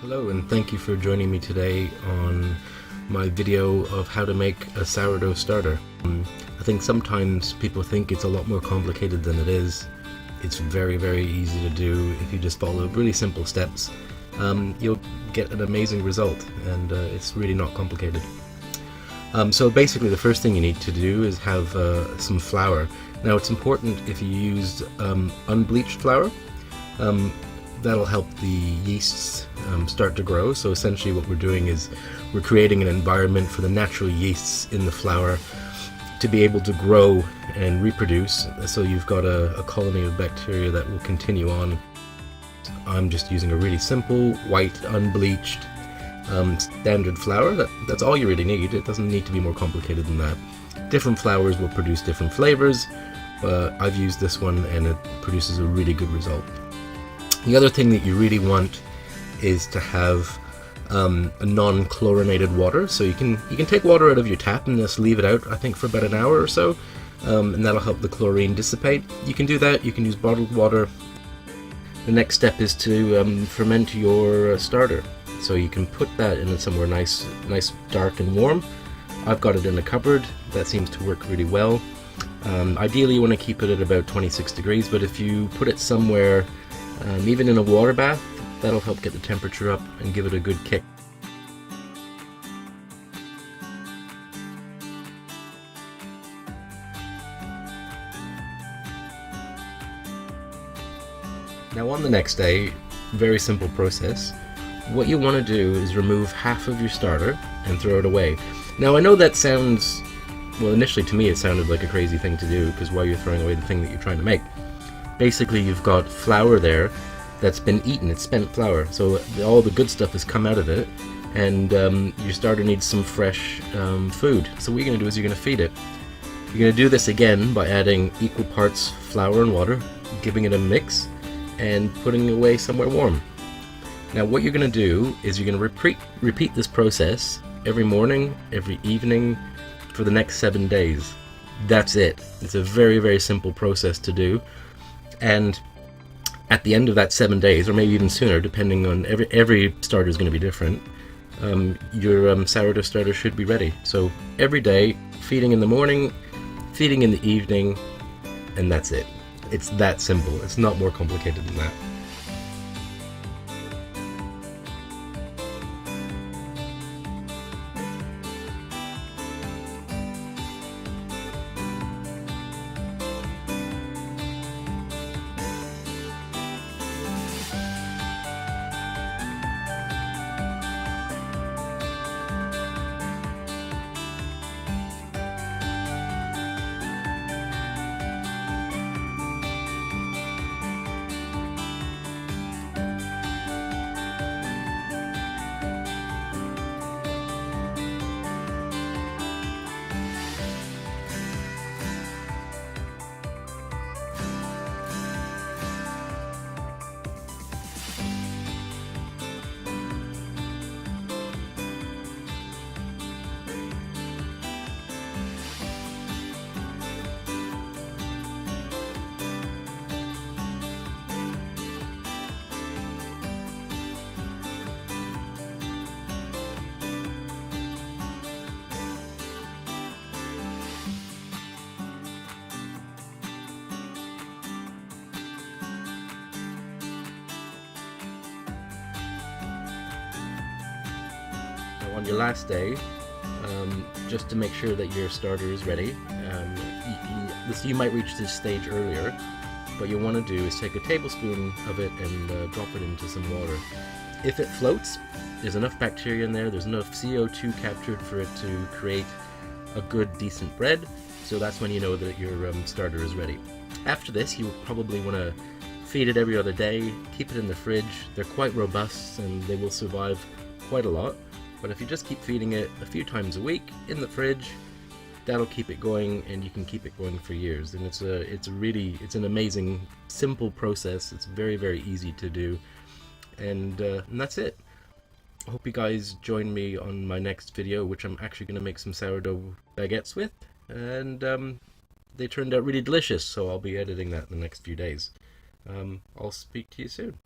Hello, and thank you for joining me today on my video of how to make a sourdough starter. I think sometimes people think it's a lot more complicated than it is. It's very easy to do. If you just follow really simple steps, you'll get an amazing result, and it's really not complicated. So basically the first thing you need to do is have some flour. Now it's important if you use unbleached flour. That'll help the yeasts start to grow. So essentially what we're doing is we're creating an environment for the natural yeasts in the flour to be able to grow and reproduce. So you've got a colony of bacteria that will continue on. I'm just using a really simple white unbleached standard flour. That's all you really need. It doesn't need to be more complicated than that. Different flours will produce different flavors, but I've used this one and it produces a really good result. The other thing that you really want is to have a non-chlorinated water. So you can take water out of your tap and just leave it out, I think, for about an hour or so, and that'll help the chlorine dissipate. You can do that. You can use bottled water. The next step is to ferment your starter. So you can put that in somewhere nice, dark and warm. I've got it in a cupboard. That seems to work really well. Ideally, you want to keep it at about 26 degrees, but if you put it somewhere, even in a water bath, that'll help get the temperature up and give it a good kick. Now on the next day, very simple process. What you want to do is remove half of your starter and throw it away. Now I know that sounds, well, initially to me it sounded like a crazy thing to do, because why you're throwing away the thing that you're trying to make. Basically you've got flour there that's been eaten, it's spent flour, so all the good stuff has come out of it, and your starter needs some fresh food. So what you're going to do is you're going to feed it. You're going to do this again by adding equal parts flour and water, giving it a mix, and putting it away somewhere warm. Now what you're going to do is you're going to repeat this process every morning, every evening, for the next 7 days. That's it. It's a very simple process to do. And at the end of that 7 days, or maybe even sooner, depending on every starter is going to be different, your sourdough starter should be ready. So every day, feeding in the morning, feeding in the evening, and that's it. It's that simple. It's not more complicated than that. On your last day, just to make sure that your starter is ready, you might reach this stage earlier. What you want to do is take a tablespoon of it and drop it into some water. If it floats, there's enough bacteria in there, there's enough CO2 captured for it to create a good, decent bread, so that's when you know that your starter is ready. After this, you probably want to feed it every other day, keep it in the fridge. They're quite robust and they will survive quite a lot. But if you just keep feeding it a few times a week in the fridge, that'll keep it going, and you can keep it going for years. And it's an amazing, simple process. It's very easy to do, and that's it. I hope you guys join me on my next video, which I'm actually going to make some sourdough baguettes with, and they turned out really delicious. So I'll be editing that in the next few days. I'll speak to you soon.